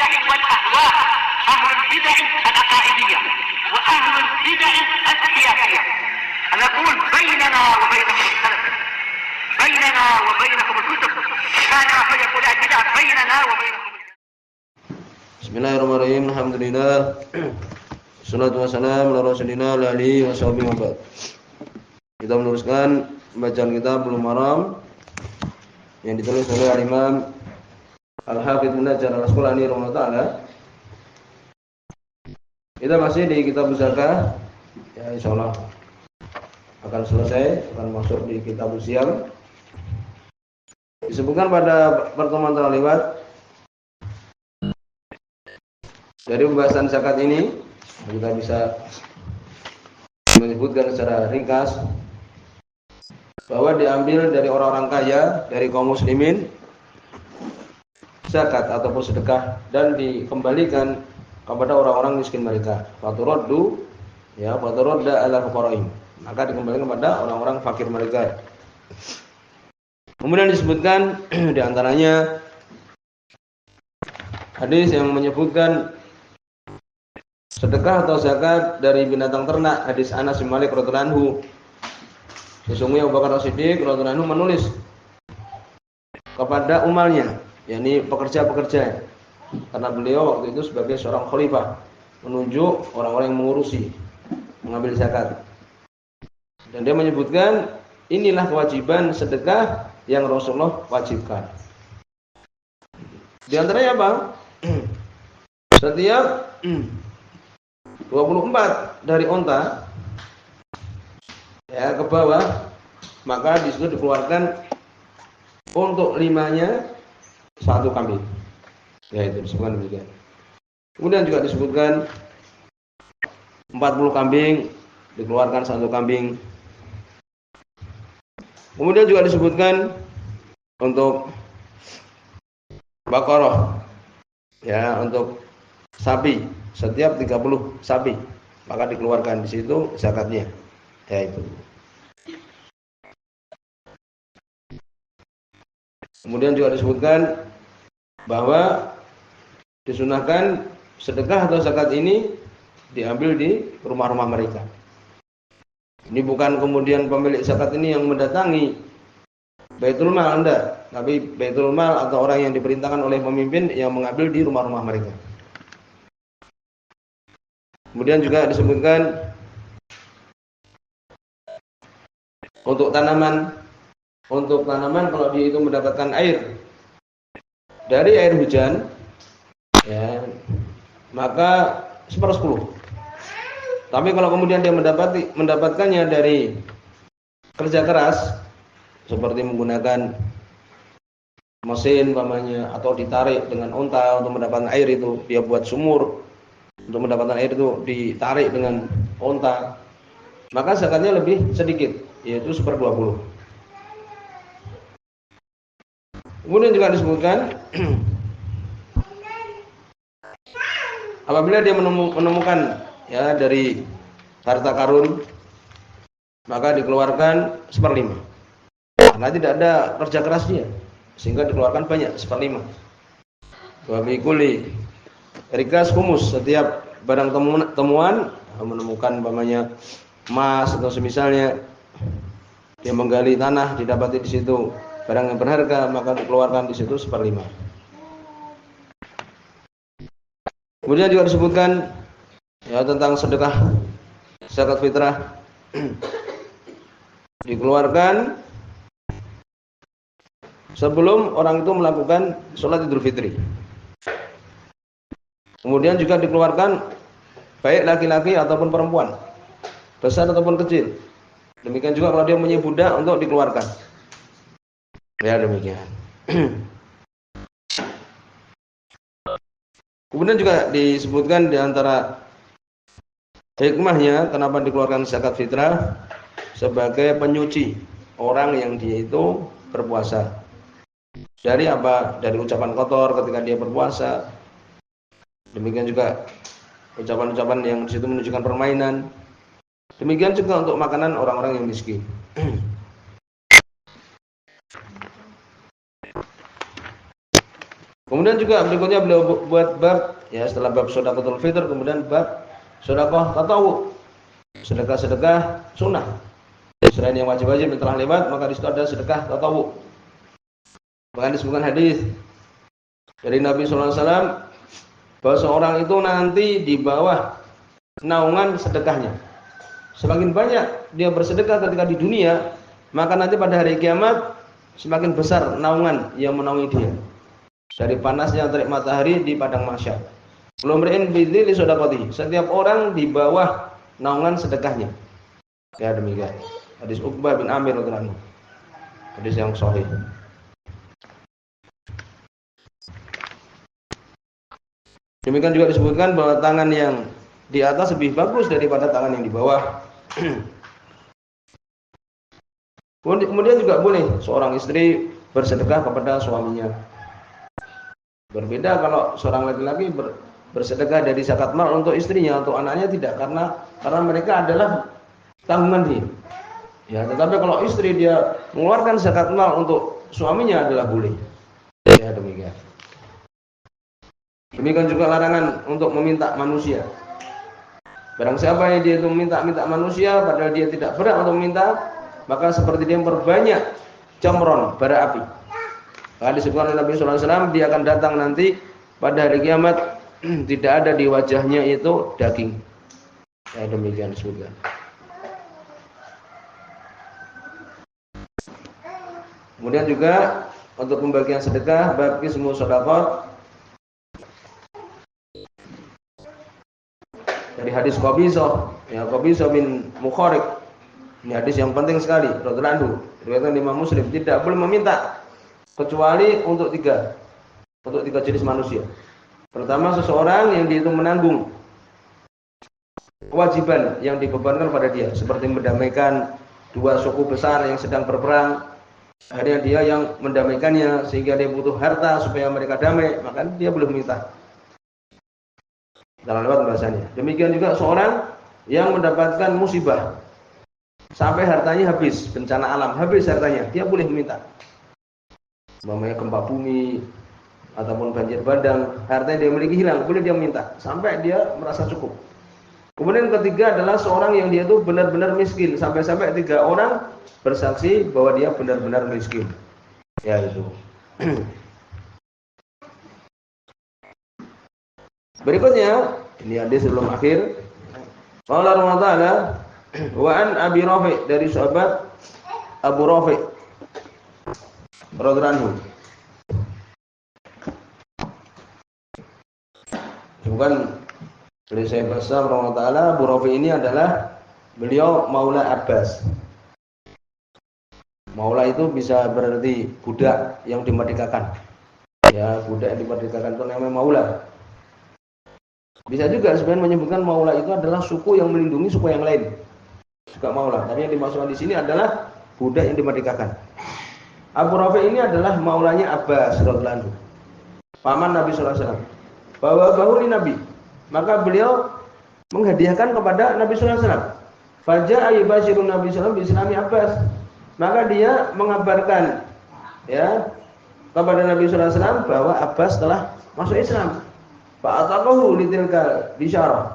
البدع والأهواء، أهل البدع العقائدية وأهل البدع السياسية. نقول بيننا وبينكم السلف، بيننا وبينكم الكتب، كان فيقول البدع بيننا وبينكم. Bismillahirrahmanirrahim. Alhamdulillah. Wassalatu wassalamu ala Rasulillah wa alihi washabihi wa ba'd. Kita meneruskan bacaan kitab Bulughul Maram yang ditulis oleh Al-Imam Al-Hafidz Ibnu Hajar Al-Asqalani rahimahullah taala. Kita masih di kitab zakah. Ya, insyaallah akan selesai, akan masuk di kitab Siyam. Disebutkan pada pertemuan terlewat dari pembahasan zakat ini, kita bisa menyebutkan secara ringkas bahwa diambil dari orang-orang kaya, dari kaum muslimin, zakat ataupun sedekah, dan dikembalikan kepada orang-orang miskin mereka. Faturaddu, ya, faturadda ala fuqara'ihim, maka dikembalikan kepada orang-orang fakir mereka. Kemudian disebutkan diantaranya hadis yang menyebutkan sedekah atau zakat dari binatang ternak. Hadis Anas bin Malik radhiyallahu anhu, sesungguhnya Abu Bakar As-Siddiq radhiyallahu anhu menulis kepada umalnya, yakni pekerja-pekerja, karena beliau waktu itu sebagai seorang khalifah, menunjuk orang-orang yang mengurusi mengambil zakat. Dan dia menyebutkan inilah kewajiban sedekah yang Rasulullah wajibkan. Di antaranya apa? Setiap 24 dari onta, ya, ke bawah, maka di situ dikeluarkan untuk 5-nya 1 kambing. Ya, itu disebutkan demikian. Kemudian juga disebutkan 40 kambing dikeluarkan 1 kambing. Kemudian juga disebutkan untuk baqarah, ya, untuk sapi, setiap 30 sapi maka dikeluarkan di situ zakatnya, yaitu. Kemudian juga disebutkan bahwa disunahkan sedekah atau zakat ini diambil di rumah-rumah mereka. Ini bukan kemudian pemilik zakat ini yang mendatangi Baitul Mal Anda, tapi Baitul Mal atau orang yang diperintahkan oleh pemimpin yang mengambil di rumah-rumah mereka. Kemudian juga disebutkan untuk tanaman kalau dia itu mendapatkan air dari air hujan, ya, maka 1/10. Tapi kalau kemudian dia mendapatkannya dari kerja keras, seperti menggunakan mesin umpamanya, atau ditarik dengan unta untuk mendapatkan air itu, dia buat sumur untuk mendapatkan air itu ditarik dengan unta, maka zakatnya lebih sedikit, yaitu 1/20. Kemudian juga disebutkan apabila dia menemukan, ya, dari harta karun, maka dikeluarkan 1/5. Karena tidak ada kerja kerasnya, sehingga dikeluarkan banyak, 1/5. Wa fi kulli rikas khumus, setiap barang temuan menemukan umpamanya emas atau semisalnya, dia menggali tanah, didapati di situ barang yang berharga, maka dikeluarkan di situ 1/5. Kemudian juga disebutkan, ya, tentang sedekah zakat fitrah dikeluarkan sebelum orang itu melakukan sholat Idul Fitri. Kemudian juga dikeluarkan baik laki-laki ataupun perempuan, besar ataupun kecil. Demikian juga kalau dia punya budak, untuk dikeluarkan. Ya, demikian. Kemudian juga disebutkan di antara hikmahnya kenapa dikeluarkan zakat fitrah, sebagai penyuci orang yang dia itu berpuasa. Dari apa? Dari ucapan kotor ketika dia berpuasa. Demikian juga ucapan-ucapan yang di situ menunjukkan permainan. Demikian juga untuk makanan orang-orang yang miskin. Kemudian juga berikutnya beliau buat bab ya setelah bab sedekahul fitr kemudian bab sedekah tatawwu. Sedekah-sedekah sunnah. Selain yang wajib-wajib yang telah lewat, maka di situ ada sedekah tatawwu. Bahkan disebutkan hadis dari Nabi sallallahu alaihi wasallam bahwa seorang itu nanti di bawah naungan sedekahnya. Semakin banyak dia bersedekah ketika di dunia, maka nanti pada hari kiamat semakin besar naungan yang menaungi dia. Dari panasnya terik matahari di padang mahsyar. Kulumri'in bidzilli shadaqatihi. Setiap orang di bawah naungan sedekahnya. Ya demikian. Hadis Uqbah bin Amir radhiyallahu anhu. Hadis yang sahih. Demikian juga disebutkan bahwa tangan yang di atas lebih bagus daripada tangan yang di bawah. Kemudian juga boleh seorang istri bersedekah kepada suaminya. Berbeda kalau seorang laki-laki bersedekah dari zakat mal untuk istrinya, untuk anaknya tidak, karena mereka adalah tanggungan dia. Ya, tetapi kalau istri dia mengeluarkan zakat mal untuk suaminya adalah boleh. Ya demikian. Demikian juga larangan untuk meminta manusia. Barang siapa yang dia itu minta manusia padahal dia tidak berhak untuk meminta, maka seperti dia memperbanyak jamron bara api. Maka disebutkan oleh Nabi sallallahu alaihi wasallam dia akan datang nanti pada hari kiamat tidak ada di wajahnya itu daging. Ya demikian disebutkan. Kemudian juga untuk pembagian sedekah bagi semua sedekah dari hadis Qabisah bin Mukharik. Ini hadis yang penting sekali radhiyallahu anhu. Riwayat Imam Muslim, tidak boleh meminta kecuali untuk tiga jenis manusia. Pertama, seseorang yang dia itu menanggung kewajiban yang dibebankan pada dia, seperti mendamaikan dua suku besar yang sedang berperang. Akhirnya dia yang mendamaikannya sehingga dia butuh harta supaya mereka damai, maka dia boleh minta. Dalam lewat bahasanya. Demikian juga seorang yang mendapatkan musibah sampai hartanya habis, bencana alam habis hartanya, dia boleh meminta. Umpamanya gempa bumi ataupun banjir bandang, harta yang dia miliki hilang, boleh dia minta sampai dia merasa cukup. Kemudian ketiga adalah seorang yang dia itu benar-benar miskin, sampai-sampai 3 orang bersaksi bahwa dia benar-benar miskin. Ya itu. Berikutnya, ini hadis sebelum akhir. Qala Allah Ta'ala wa an Abi Rafi, dari sahabat Abu Rafi radhiyallahu anhu. Bukan dari saya bahasa Allah Ta'ala, Abu Rafi ini adalah beliau Maula Abbas. Maula itu bisa berarti budak yang dimerdekakan. Ya, budak yang dimerdekakan itu namanya Maula. Bisa juga sebenarnya menyebutkan Maula itu adalah suku yang melindungi suku yang lain. Juga Maula. Tapi yang dimaksudkan di sini adalah budak yang dimerdekakan. Abu Rafi ini adalah maulanya Abbas radhiyallahu anhu. Paman Nabi sallallahu alaihi wasallam. Bawa Nabi. Maka beliau menghadiahkan kepada Nabi sallallahu alaihi wasallam. Faja'a yubashirun Nabi sallallahu alaihi wasallam bi Islami Abbas. Maka dia mengabarkan ya kepada Nabi sallallahu alaihi wasallam bahwa Abbas telah masuk Islam. Fa'ataqahu litilka bisyarah.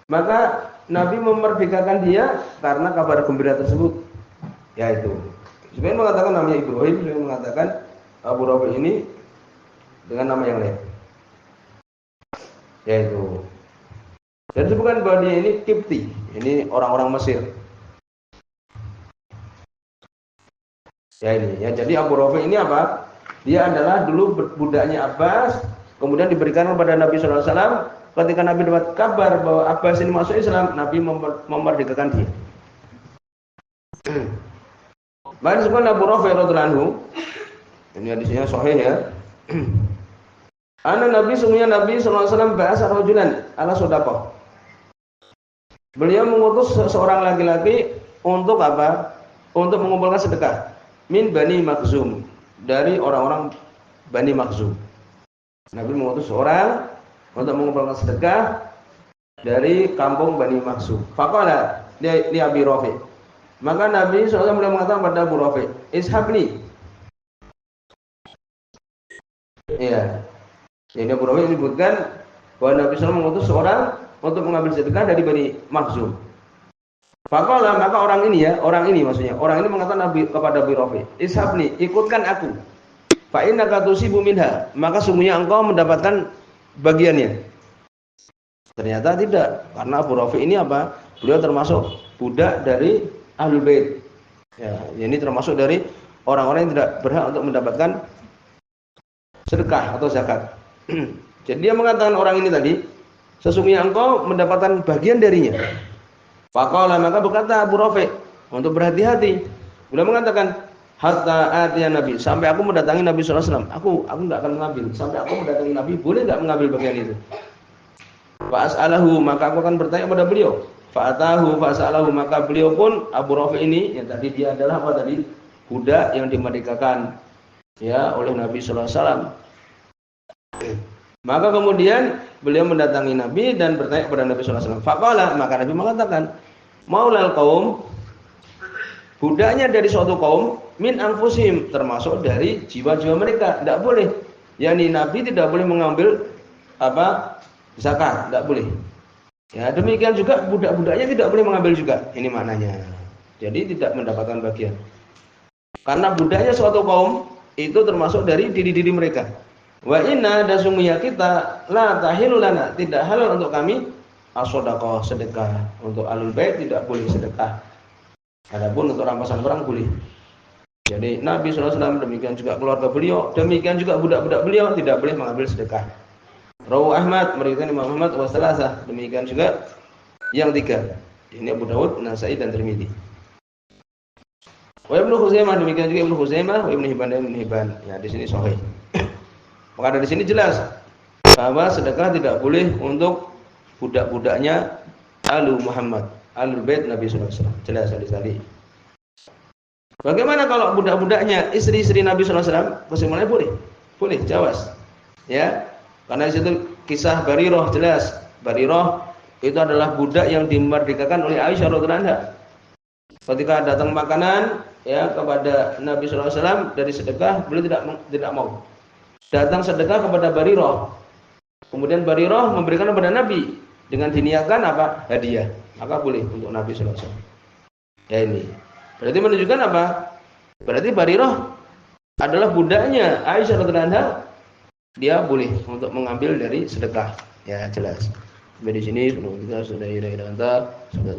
Maka Nabi memerdekakan dia karena kabar gembira tersebut. Yaitu sebenarnya mengatakan namanya Ibrahim, sebenarnya mengatakan Abu Rafi ini dengan nama yang lain. Yaitu dan disebutkan bahwa dia ini Kipti, ini orang-orang Mesir. Ya ini ya, jadi Abu Rafi ini apa? Dia adalah dulu budaknya Abbas, kemudian diberikan kepada Nabi sallallahu alaihi wasallam. Ketika Nabi dapat kabar bahwa Abbas ini masuk Islam, Nabi memerdekakan dia. Maka disebutkan Abu Rafi radhiyallahu anhu, ini hadisnya sahih ya. Nabi sallallahu alaihi wasallam ba'asa rajulan ala shadaqah. Beliau mengutus seorang laki-laki untuk apa? Untuk mengumpulkan sedekah min Bani Makhzum, dari orang-orang Bani Makhzum. Nabi mengutus seorang untuk mengumpulkan sedekah dari kampung Bani Makhzum. Faqala li Abi Rafi. Maka Nabi SAW mengatakan pada Abu Rafi, "Ishabni." Iya. Jadi Abu Rafi menyebutkan bahwa Nabi SAW mengutus seorang untuk mengambil sedekah dari Bani Makhzum. Faqala, maka orang ini maksudnya, orang ini mengatakan Nabi kepada Abu Rafi, "Ishabni, ikutkan aku. Fa innaka tusibu minha, maka sungguhnya engkau mendapatkan bagiannya." Ternyata tidak, karena Abu Rafi ini apa? Beliau termasuk budak dari Ahlul Bait. Ya, ini termasuk dari orang-orang yang tidak berhak untuk mendapatkan sedekah atau zakat. Jadi dia mengatakan orang ini tadi, sesungguhnya engkau mendapatkan bagian darinya. Faqala, maka berkata Abu Rafi untuk berhati-hati. Beliau mengatakan, hatta atiya Nabi, sampai aku mendatangi Nabi sallallahu alaihi wasallam. Aku enggak akan mengambil sampai aku mendatangi Nabi, boleh enggak mengambil bagian itu? Fa as'alahu, maka aku akan bertanya kepada beliau. Fa atahu fa as'alahu, maka beliau pun Abu Rafi ini yang tadi dia adalah apa tadi? Budak yang dimerdekakan ya oleh Nabi sallallahu alaihi wasallam. Maka kemudian beliau mendatangi Nabi dan bertanya kepada Nabi sallallahu alaihi wasallam. Faqala, maka Nabi mengatakan, maulal qaum, budaknya dari suatu kaum, min anfusihim, termasuk dari jiwa-jiwa mereka, tidak boleh. Yani Nabi tidak boleh mengambil apa? Zakat, tidak boleh. Ya, demikian juga budak-budaknya tidak boleh mengambil juga. Ini maknanya. Jadi tidak mendapatkan bagian. Karena budaknya suatu kaum itu termasuk dari diri-diri mereka. Wa inna, dan sungguhnya kita, la tahilu lana, tidak halal untuk kami as-shadaqah, sedekah. Untuk Ahlul Bait tidak boleh sedekah. Adapun untuk rampasan perang boleh. Jadi Nabi sallallahu alaihi wasallam, demikian juga keluarga beliau, demikian juga budak-budak beliau tidak boleh mengambil sedekah. Rawu Ahmad, meriwayatkan Imam Ahmad wa salasah, demikian juga yang tiga. Ini Abu Dawud, Nasa'i dan Tirmidzi. Wa Ibnu Khuzaimah, demikian juga Ibnu Khuzaimah, wa Ibnu Hibban dan Ibnu Hibban. Ya, di sini sahih. Maka dari sini jelas bahwa sedekah tidak boleh untuk budak-budaknya Alu Muhammad, Ahlul Bait Nabi sallallahu alaihi wasallam. Jelas sekali. Bagaimana kalau budak-budaknya istri-istri Nabi sallallahu alaihi wasallam? Kesimpulannya boleh. Boleh, jawas. Ya. Karena di situ kisah Barirah jelas. Barirah itu adalah budak yang dimerdekakan oleh Aisyah radhiyallahu anha. Ketika datang makanan ya kepada Nabi sallallahu alaihi wasallam dari sedekah, beliau tidak mau. Datang sedekah kepada Barirah. Kemudian Barirah memberikan kepada Nabi dengan diniatkan apa? Hadiah. Maka boleh untuk Nabi sallallahu alaihi wasallam. Ya ini. Berarti menunjukkan apa? Berarti Barirah adalah budaknya Aisyah radhiyallahu anha. Dia boleh untuk mengambil dari sedekah. Ya jelas. Sampai di sini kita sudah ila anta sudah